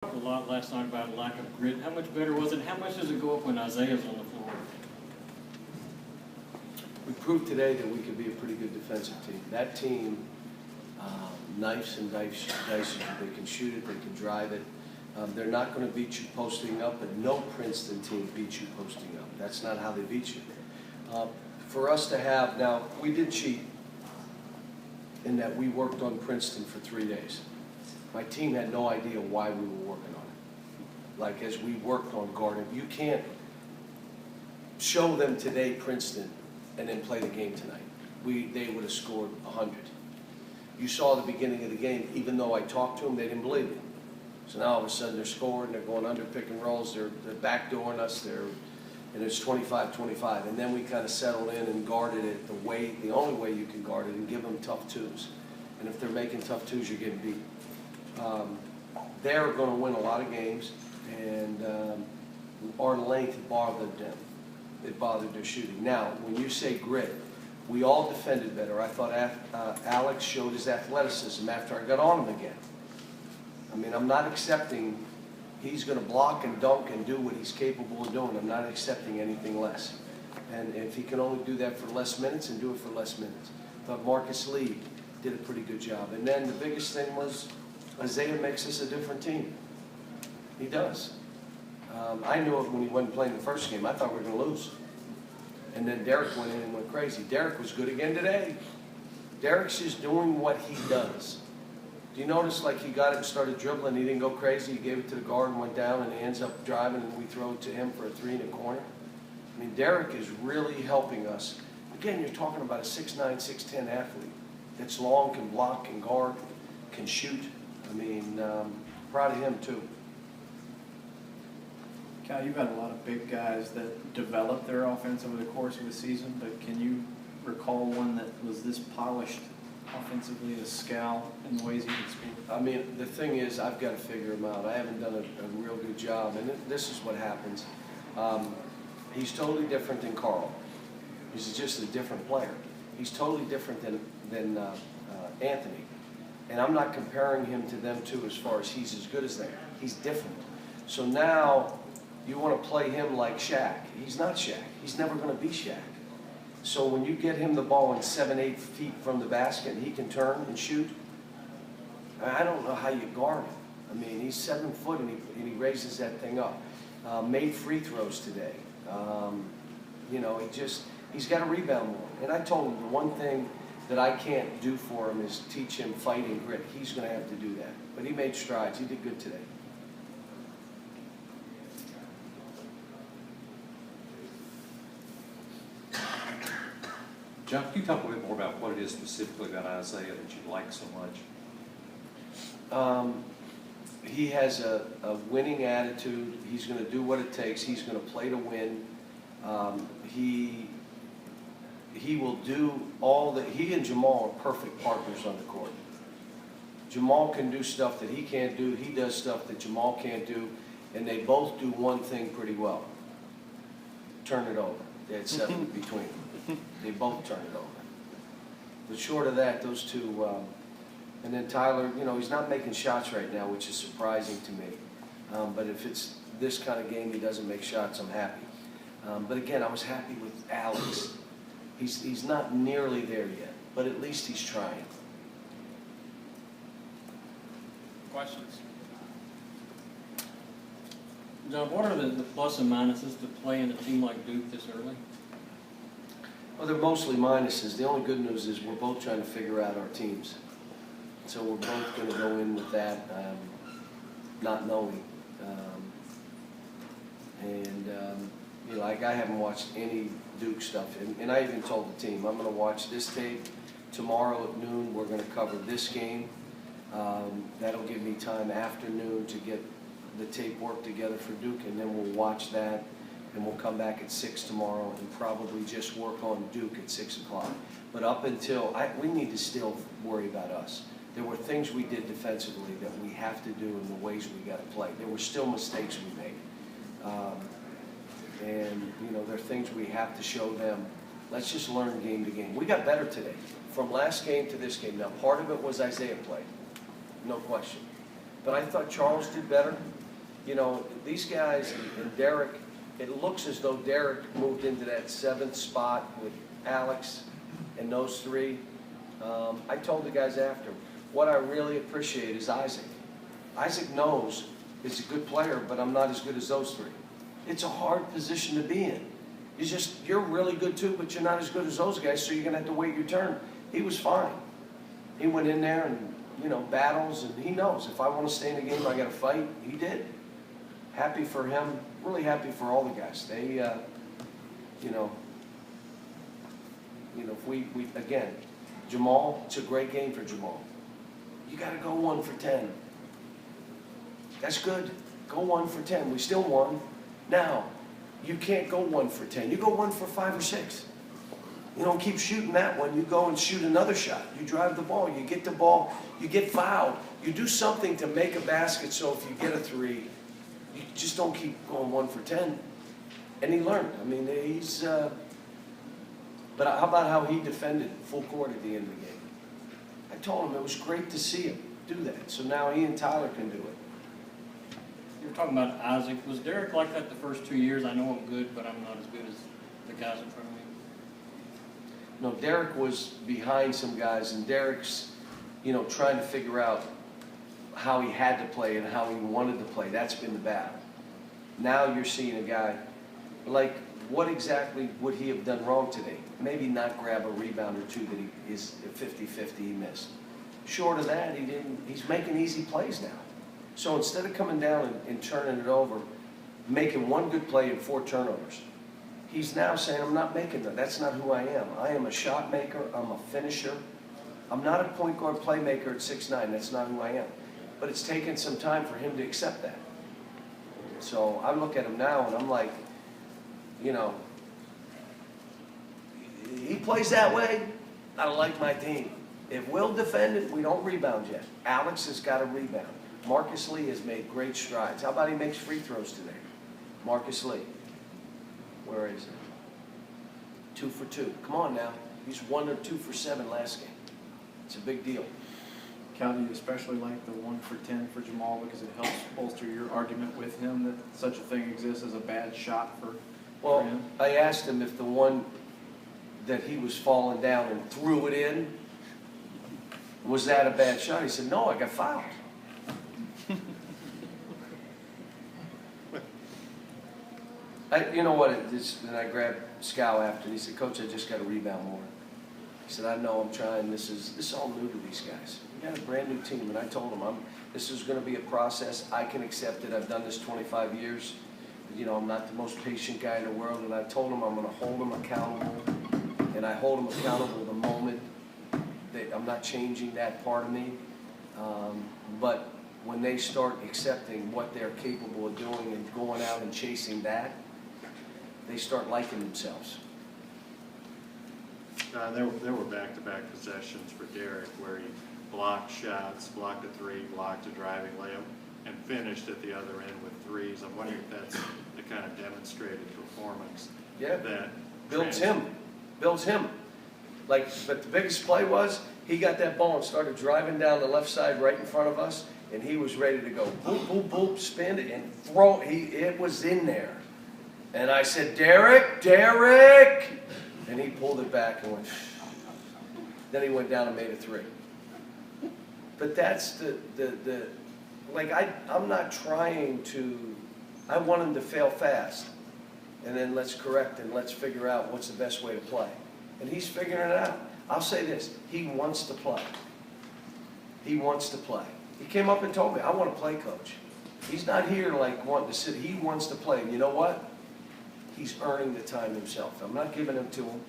A lot last night about lack of grit. How much better was it? How much does it go up when Isaiah's on the floor? We proved today that we could be a pretty good defensive team. That team knifes and dices you. They can shoot it, they can drive it. They're not going to beat you posting up, but no Princeton team beats you posting up. That's not how they beat you. For us to have, now, we did cheat in that we worked on Princeton for 3 days. My team had no idea why we were working on it. Like, as we worked on guarding, you can't show them today Princeton and then play the game tonight. They would have scored 100. You saw the beginning of the game, even though I talked to them, they didn't believe me. So now all of a sudden they're scoring, they're going under pick and rolls, they're backdooring us, and it's 25-25. And then we kind of settled in and guarded it the only way you can guard it, and give them tough twos. And if they're making tough twos, you're getting beat. They're going to win a lot of games, and our length bothered them. It bothered their shooting. Now, when you say grit, we all defended better. I thought Alex showed his athleticism after I got on him again. I mean, I'm not accepting he's going to block and dunk and do what he's capable of doing. I'm not accepting anything less. And if he can only do that for less minutes, and do it for less minutes. I thought Marcus Lee did a pretty good job. And then the biggest thing was Isaiah makes us a different team. He does. I knew it when he wasn't playing the first game. I thought we were going to lose. And then Derek went in and went crazy. Derek was good again today. Derek's just doing what he does. Do you notice, like, he got it and started dribbling, he didn't go crazy, he gave it to the guard and went down, and he ends up driving, and we throw it to him for a 3 in the corner? I mean, Derek is really helping us. Again, you're talking about a 6'9", 6'10" athlete that's long, can block, can guard, can shoot. I mean, proud of him, too. Cal, you've had a lot of big guys that developed their offense over the course of the season, but can you recall one that was this polished offensively, a scout in the ways he could score? I mean, the thing is, I've got to figure him out. I haven't done a real good job, and this is what happens. He's totally different than Carl. He's just a different player. He's totally different than Anthony. And I'm not comparing him to them two as far as he's as good as them. He's different. So now you want to play him like Shaq. He's not Shaq. He's never going to be Shaq. So when you get him the ball in 7-8 feet from the basket and he can turn and shoot, I don't know how you guard him. I mean, he's 7 foot and he raises that thing up. Made free throws today. You know, he's got to rebound more. And I told him the one thing that I can't do for him is teach him fight and grit. He's going to have to do that. But he made strides. He did good today. John, can you talk a little bit more about what it is specifically about Isaiah that you like so much? He has a winning attitude. He's going to do what it takes. He's going to play to win. He will do all that. He and Jamal are perfect partners on the court. Jamal can do stuff that he can't do. He does stuff that Jamal can't do. And they both do one thing pretty well. Turn it over. They had 7 between them. They both turn it over. But short of that, those two, and then Tyler, you know, he's not making shots right now, which is surprising to me. But if it's this kind of game, he doesn't make shots, I'm happy. But again, I was happy with Alex. He's not nearly there yet, but at least he's trying. Questions? John, what are the plus and minuses to playing a team like Duke this early? Well, they're mostly minuses. The only good news is we're both trying to figure out our teams. So we're both going to go in with that, not knowing. You know, like I haven't watched any Duke stuff, and I even told the team, I'm going to watch this tape tomorrow at noon. We're going to cover this game. That'll give me time after noon to get the tape work together for Duke, and then we'll watch that. And we'll come back at 6 tomorrow and probably just work on Duke at 6 o'clock. But up until, we need to still worry about us. There were things we did defensively that we have to do in the ways we got to play. There were still mistakes we made. And, you know, there are things we have to show them. Let's just learn game to game. We got better today, from last game to this game. Now, part of it was Isaiah played, no question. but I thought Charles did better. You know, these guys and Derek, it looks as though Derek moved into that 7th spot with Alex and those three. I told the guys after, what I really appreciate is Isaac. Isaac knows he's a good player, but I'm not as good as those three. It's a hard position to be in. You're really good too, but you're not as good as those guys, so you're gonna have to wait your turn. He was fine. He went in there and, you know, battles, and he knows if I want to stay in the game, I got to fight. He did. Happy for him. Really happy for all the guys. They, you know, if we again, Jamal. It's a great game for Jamal. You got to go 1 for 10. That's good. Go 1 for 10. We still won. Now, you can't go 1 for 10. You go 1 for 5 or 6. You don't keep shooting that one. You go and shoot another shot. You drive the ball. You get the ball. You get fouled. You do something to make a basket so if you get a 3, you just don't keep going 1 for 10. And he learned. I mean, he's... but how about how he defended full court at the end of the game? I told him it was great to see him do that. So now he and Tyler can do it. You were talking about Isaac. Was Derek like that the first 2 years? I know I'm good, but I'm not as good as the guys in front of me. No, Derek was behind some guys, and Derek's, you know, trying to figure out how he had to play and how he wanted to play. That's been the battle. Now you're seeing a guy, like, what exactly would he have done wrong today? Maybe not grab a rebound or two that he is 50-50 he missed. Short of that, he's making easy plays now. So instead of coming down and turning it over, making 1 good play and 4 turnovers, he's now saying, I'm not making that. That's not who I am. I am a shot maker. I'm a finisher. I'm not a point guard playmaker at 6'9". That's not who I am. But it's taken some time for him to accept that. So I look at him now and I'm like, you know, he plays that way, I like my team. If we'll defend it, we don't rebound yet. Alex has got to rebound. Marcus Lee has made great strides. How about he makes free throws today? Marcus Lee. Where is it? 2 for 2. Come on now. He's 1 or 2 for 7 last game. It's a big deal. Cal, do you especially like the 1 for 10 for Jamal because it helps bolster your argument with him that such a thing exists as a bad shot for him? I asked him if the one that he was falling down and threw it in, was that a bad shot? He said, no, I got fouled. You know what, and I grabbed Scow after, and he said, Coach, I just got to rebound more. He said, I know, I'm trying, this is all new to these guys. We got a brand new team, and I told him, this is going to be a process. I can accept it. I've done this 25 years. You know, I'm not the most patient guy in the world, and I told him I'm going to hold him accountable, and I hold him accountable the moment that I'm not changing that part of me. But when they start accepting what they're capable of doing and going out and chasing that, they start liking themselves. There were back-to-back possessions for Derek where he blocked shots, blocked a 3, blocked a driving layup, and finished at the other end with 3s. I'm wondering if that's the kind of demonstrated performance that builds him. Like, but the biggest play was he got that ball and started driving down the left side right in front of us, and he was ready to go boop, boop, boop, spin it, and throw. It was in there. And I said, Derek! And he pulled it back and went, then he went down and made a 3. But that's like, I'm not trying to, I want him to fail fast. And then let's correct and let's figure out what's the best way to play. And he's figuring it out. I'll say this, he wants to play. He wants to play. He came up and told me, I want to play, Coach. He's not here like wanting to sit, he wants to play. And you know what? He's earning the time himself. I'm not giving it to him.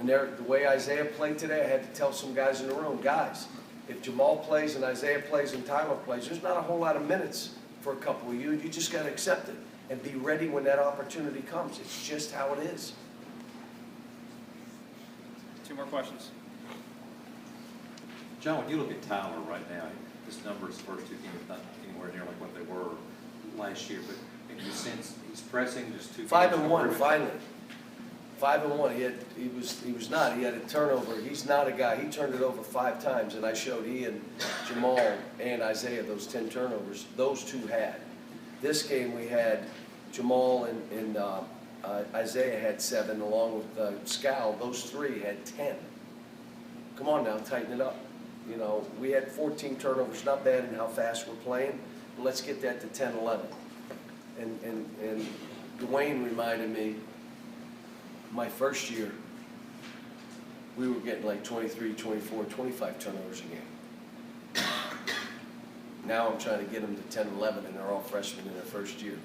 And the way Isaiah played today, I had to tell some guys in the room, guys, if Jamal plays and Isaiah plays and Tyler plays, there's not a whole lot of minutes for a couple of you. You just got to accept it and be ready when that opportunity comes. It's just how it is. 2 more questions. John, when you look at Tyler right now, his numbers first 2 games not anywhere near like what they were last year, but in your sense, he's pressing just 2 5 games and 1, improvement. finally. 5-1, he was not, he had a turnover, he's not a guy, he turned it over 5 times, and I showed he and Jamal and Isaiah those 10 turnovers, those two had. This game we had Jamal and Isaiah had 7, along with Scal, those 3 had 10. Come on now, tighten it up. You know, we had 14 turnovers, not bad in how fast we're playing, but let's get that to 10, 11. And Dwayne reminded me, my first year, we were getting like 23, 24, 25 turnovers a game. Now I'm trying to get them to 10, 11, and they're all freshmen in their first year.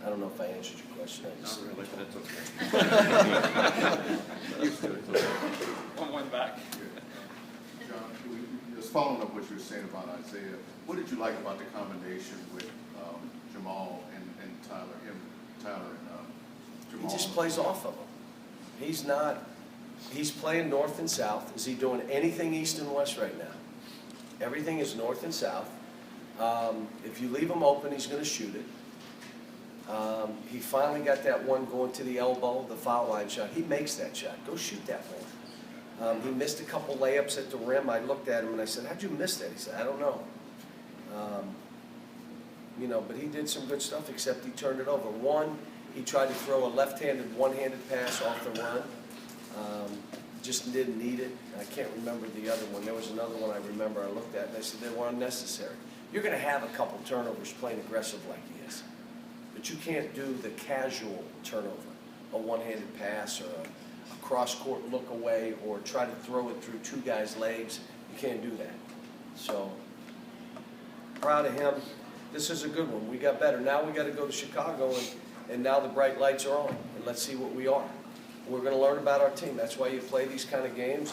I don't know if I answered your question. Not really, but that's okay. Used to it, it's okay. One back. John, just following up what you were saying about Isaiah, what did you like about the combination with Jamal and Tyler, Tyler and Jamal? He just plays off of them. He's playing north and south. Is he doing anything east and west right now? Everything is north and south. If you leave him open, he's going to shoot it. He finally got that one going to the elbow, the foul line shot. He makes that shot. Go shoot that one. He missed a couple layups at the rim. I looked at him and I said, how'd you miss that? He said, I don't know. You know, but he did some good stuff, except he turned it over. One, he tried to throw a left-handed, one-handed pass off the run. Just didn't need it. I can't remember the other one. There was another one I remember I looked at and I said they were unnecessary. You're going to have a couple turnovers playing aggressive like he is. But you can't do the casual turnover, a one-handed pass or a cross-court look away or try to throw it through 2 guys' legs. You can't do that. So, proud of him. This is a good one. We got better. Now we got to go to Chicago, and now the bright lights are on, and let's see what we are. We're going to learn about our team. That's why you play these kind of games,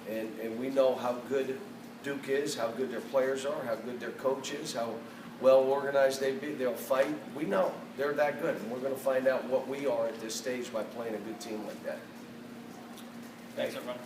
and we know how good Duke is, how good their players are, how good their coach is, how well organized they'll fight. We know they're that good, and we're going to find out what we are at this stage by playing a good team like that. Thanks, everyone.